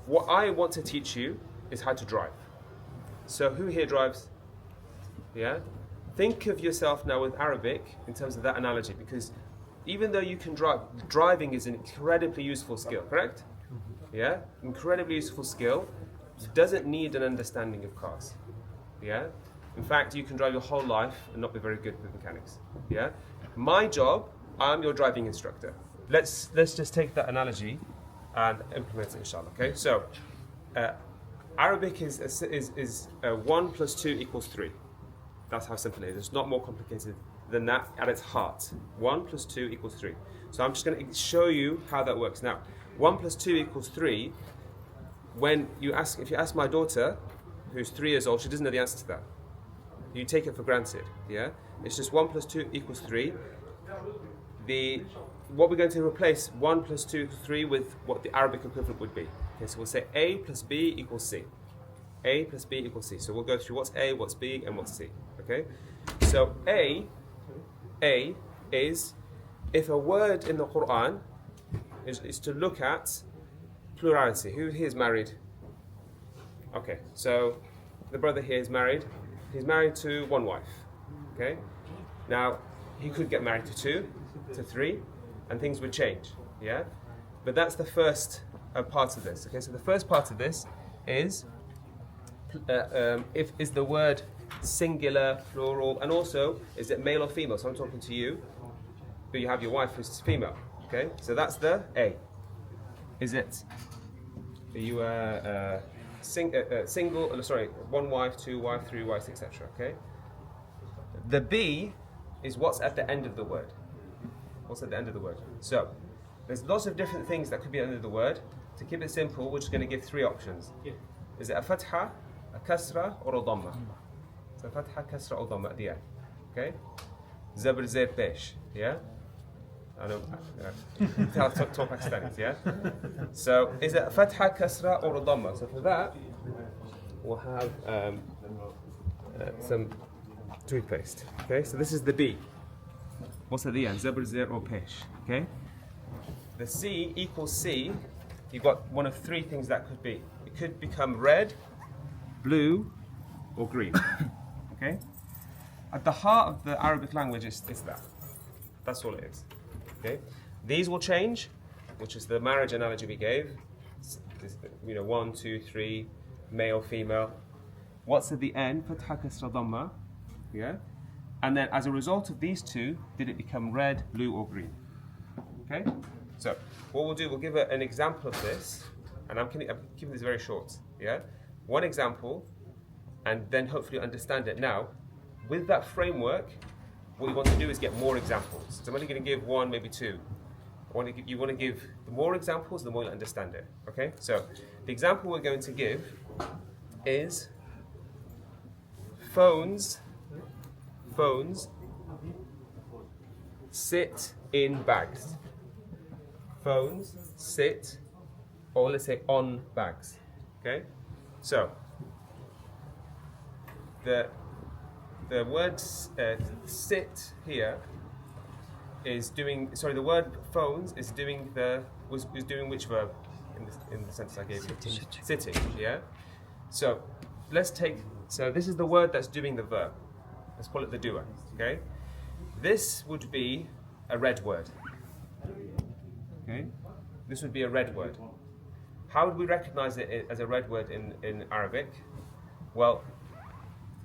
what I want to teach you is how to drive. So who here drives? Yeah? Think of yourself now with Arabic in terms of that analogy, because even though you can drive, driving is an incredibly useful skill, correct? Yeah? Incredibly useful skill. It doesn't need an understanding of cars. Yeah? In fact, you can drive your whole life and not be very good with mechanics. Yeah? My job, I'm your driving instructor. Let's just take that analogy and implement it, inshallah. Okay? So, Arabic is 1 plus 2 equals 3. That's how simple it is. It's not more complicated than that at its heart. 1 plus 2 equals 3. So I'm just going to show you how that works. Now, 1 plus 2 equals 3. If you ask my daughter, who's 3 years old, she doesn't know the answer to that. You take it for granted. Yeah, it's just 1 plus 2 equals 3. What we're going to replace 1 plus 2 equals 3 with what the Arabic equivalent would be. Okay, so we'll say A plus B equals C. A plus B equals C. So we'll go through what's A, what's B, and what's C. Okay, so A is if a word in the Quran is to look at plurality. Who here is married? Okay, so the brother here is married. He's married to one wife. Okay, now he could get married to 2, to 3, and things would change. Yeah, but that's the first part of this. Okay, so the first part of this is is the word singular, plural, and also is it male or female? So I'm talking to you, but you have your wife who's female. Okay, so that's the A. Are you single? Sorry, 1 wife, 2 wife, 3 wives, etc. Okay. The B is what's at the end of the word. What's at the end of the word? So there's lots of different things that could be at the end of the word. To keep it simple, we're just going to give 3 options. Is it a fatha, a kasra, or a dhamma? So fatha, kasra, or dhamma at the end. Okay? Zabr, zir, pesh. Yeah? I know. Talk Pakistanis, yeah? So is it a fatha, kasra, or a dhamma? So for that, we'll have some toothpaste. Okay? So this is the B. What's at the end? Zabr, zir, or pesh. Okay? The C equals C. You've got one of 3 things that could be. It could become red, blue, or green. Okay? At the heart of the Arabic language is that. That's all it is. Okay? These will change, which is the marriage analogy we gave. 1, 2, 3, male, female. What's at the end? Fatha, kasra, dhamma. Yeah? And then as a result of these 2, did it become red, blue, or green? Okay? So what we'll do, we'll give an example of this, and I'm keeping this very short. Yeah, one example, and then hopefully understand it. Now, with that framework, what you want to do is get more examples. So I'm only going to give 1, maybe 2. You want to give the more examples, the more you understand it. Okay. So the example we're going to give is phones sit in bags. Phones sit, or let's say on bags. Okay, so the word sit here is doing. Sorry, the word phones is doing is doing which verb in the sentence I gave you? Sitting. Yeah. So let's take. So this is the word that's doing the verb. Let's call it the doer. Okay. This would be a red word. Okay, this would be a red word. How would we recognize it as a red word in Arabic? Well,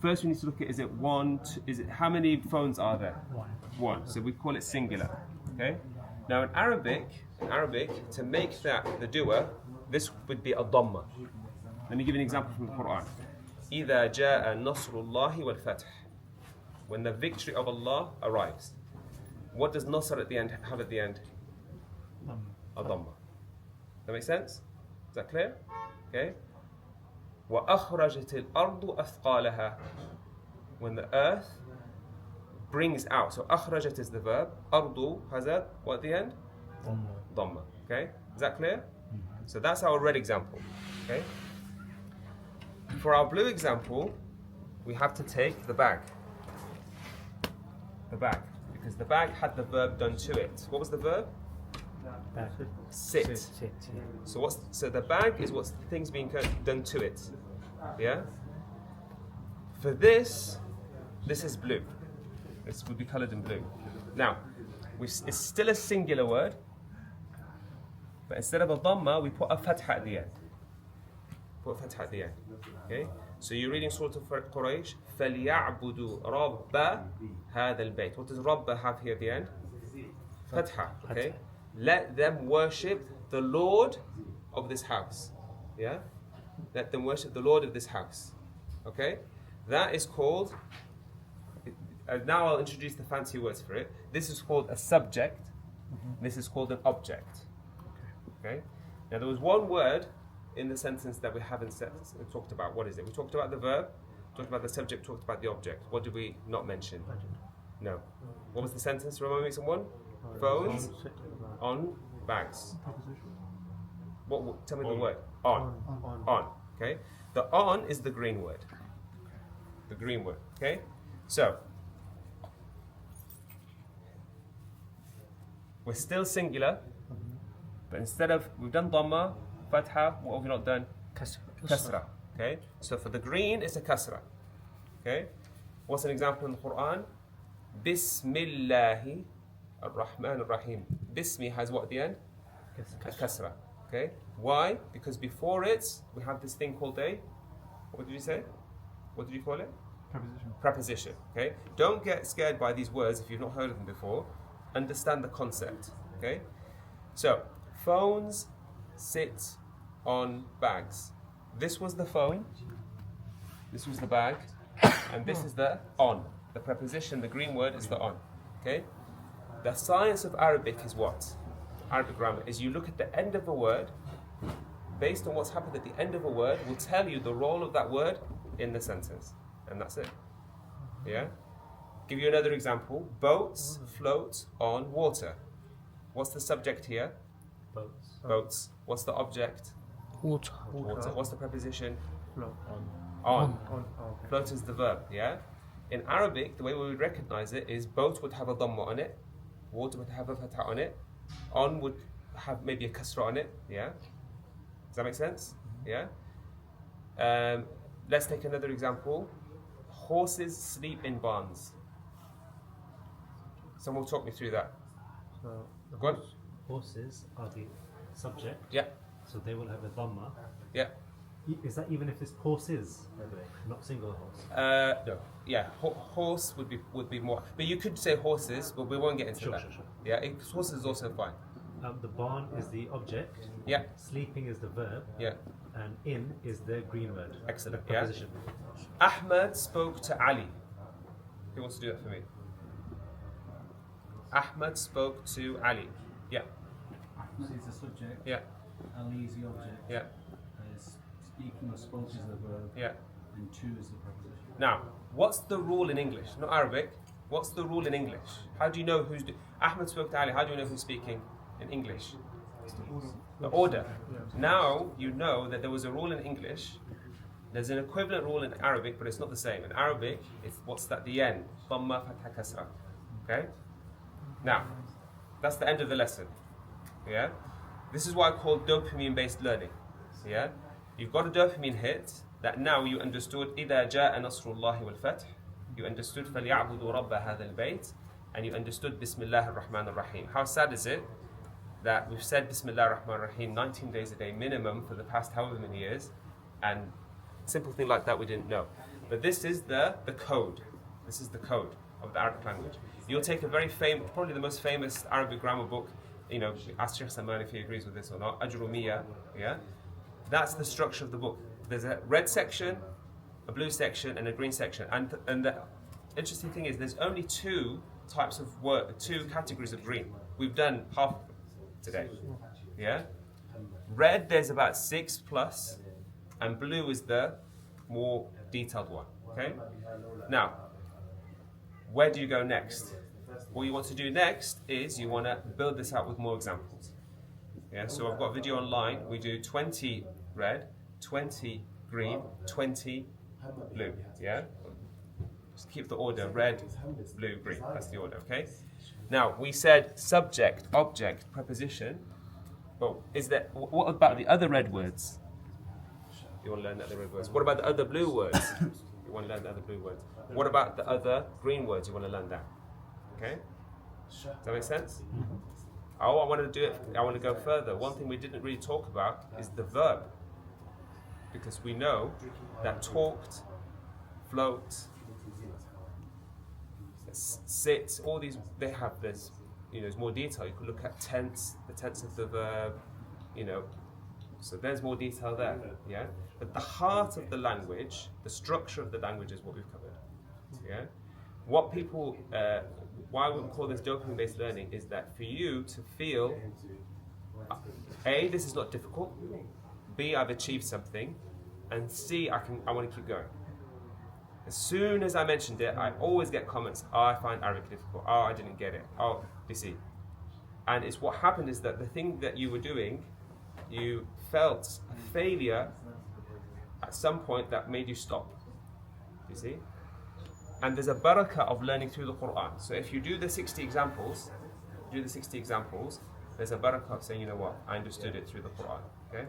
first we need to look at is it 1? How many phones are there? 1. So we call it singular. Okay. Now in Arabic, to make that the doer, this would be a dhamma. Let me give you an example from the Quran. إذا جاء نصر الله والفتح. When the victory of Allah arrives. What does Nasr at the end have at the end? A dhamma. That makes sense? Is that clear? Okay. وَأَخْرَجَتِ الْأَرْضُ أَثْقَالَهَا. When the earth brings out. So أخرجت is the verb. أرض has that. What at the end? Dhamma. Okay. Is that clear? So that's our red example. Okay. For our blue example, we have to take the bag. The bag. Because the bag had the verb done to it. What was the verb? Sit. So the bag is what's things being done to it. Yeah. For this is blue. This would be coloured in blue. Now, it's still a singular word, but instead of a dhamma, we put a fatha at the end. Okay. So you're reading Surah Quraysh. فَلْيَعْبُدُوا رَبَّ هَذَا الْبَيْتِ. What does Rabb have here at the end? Fatha. Okay. Let them worship the Lord of this house. Yeah? Let them worship the Lord of this house. Okay? That is called, now I'll introduce the fancy words for it. This is called a subject. This is called an object. Okay? Now there was one word in the sentence that we haven't talked about. What is it? We talked about the verb, talked about the subject, talked about the object. What did we not mention? No. What was the sentence? Remind me, someone? Phones on bags. Tell me the word. On. Okay. The on is the green word. The green word. Okay. So we're still singular, but instead of we've done dhamma, fatha, what have we not done? Kasra. Okay. So for the green, it's a kasra. Okay. What's an example in the Quran? Bismillahi ar-Rahman ar-Rahim. Bismi has what at the end? A kasra. Okay. Why? Because before it, we have this thing called a, what did you say? What did you call it? Preposition. Okay. Don't get scared by these words if you've not heard of them before. Understand the concept. Okay. So phones sit on bags. This was the phone. This was the bag, and this is the on. The preposition, the green word, is the on. Okay. The science of Arabic is what? Arabic grammar is you look at the end of a word. Based on what's happened at the end of a word, will tell you the role of that word in the sentence. And that's it. Yeah? Give you another example. Boats float on water. What's the subject here? Boats. What's the object? Water. What's the preposition? Float. On. Okay. Float is the verb, yeah? In Arabic, the way we would recognize it is boat would have a dhamma on it, water would have a fatha on it, on would have maybe a kasra on it, yeah? Does that make sense? Yeah? Let's take another example. Horses sleep in barns. Someone will talk me through that. So the Go on. horses are the subject. Yeah. So they will have a dhamma. Yeah. Is that even if it's horses, by the way, not single horse? No. Yeah. Horse would be more, but you could say horses, but we won't get into that. Sure. Yeah. Horses is also fine. The barn is the object. Yeah. Sleeping is the verb. Yeah. And in is the green word. Excellent. The preposition. Ahmad spoke to Ali. Who wants to do that for me? Ahmad spoke to Ali. Yeah. Ahmad is the subject. Yeah. Ali is the object. Yeah. Speaking or spoke is the verb. Yeah. And to is the preposition. Now, what's the rule in English? Not Arabic. What's the rule in English? How do you know who's Ahmad spoke to Ali? How do you know who's speaking in English? The order. Now you know that there was a rule in English. There's an equivalent rule in Arabic, but it's not the same. In Arabic, it's what's at the end. Dhamma, fatha, kasra. Okay? Now, that's the end of the lesson. Yeah? This is why I call dopamine-based learning. Yeah? You've got a dopamine hit that now you understood إِذَا جَاءَ نَصْرُ اللَّهِ وَالْفَتْحِ. You understood فَلْيَعْبُدُوا رَبَّ هَذَا الْبَيْتِ. And you understood Bismillah ar-Rahman ar-Rahim. How sad is it that we've said Bismillah ar-Rahman ar-Rahim 19 days a day minimum for the past however many years, and simple thing like that we didn't know. But this is the code. This is the code of the Arabic language. You'll take a very famous, probably the most famous Arabic grammar book, ask Sheikh Salman if he agrees with this or not, Ajrumiyya, yeah? That's the structure of the book. There's a red section, a blue section, and a green section. And the interesting thing is there's only two types of work, two categories of green. We've done half of them today. Yeah? Red, there's about 6+, and blue is the more detailed one. Okay? Now, where do you go next? What you want to do next is you want to build this out with more examples. Yeah, so I've got a video online. We do 20 red, 20 green, 20 blue. Yeah? Just keep the order, red, blue, green. That's the order, okay? Now, we said subject, object, preposition. But is there? What about the other red words? You want to learn the other red words. What about the other blue words? You want to learn the other blue words. What about the other green words? You want to learn that. Okay? Does that make sense? Oh, I want to do it. I want to go further. One thing we didn't really talk about is the verb, because we know that talked, float, sit, all these, they have this, there's more detail. You could look at tense, the tense of the verb, so there's more detail there, yeah? But the heart of the language, the structure of the language is what we've covered, yeah? What people, why we call this dopamine-based learning is that for you to feel, A, this is not difficult, B, I've achieved something, and C, I want to keep going. As soon as I mentioned it, I always get comments, oh, I find Arabic difficult, oh, I didn't get it, oh, you see. And it's what happened is that the thing that you were doing, you felt a failure at some point that made you stop, you see. And there's a barakah of learning through the Quran. So if you do the 60 examples, there's a barakah of saying, you know what, I understood it through the Quran, okay?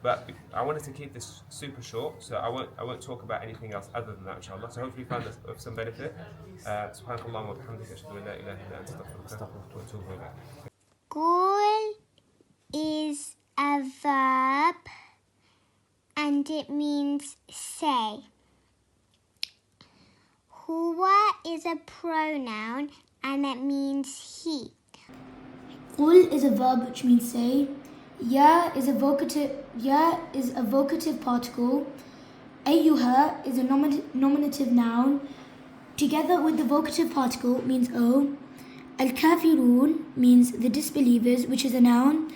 But I wanted to keep this super short, so I won't talk about anything else other than that, inshallah. So hopefully you found this of some benefit. Subhanakallah wa bihamdika ashhadu an la ilaha illa anta astaghfiruka wa atubu ilayk. Qul is a verb and it means say. Huwa is a pronoun and it means he. Qul is a verb which means say. Ya is a vocative particle. Ayyuha is a nominative noun. Together with the vocative particle means O. Al-kafirun means the disbelievers, which is a noun.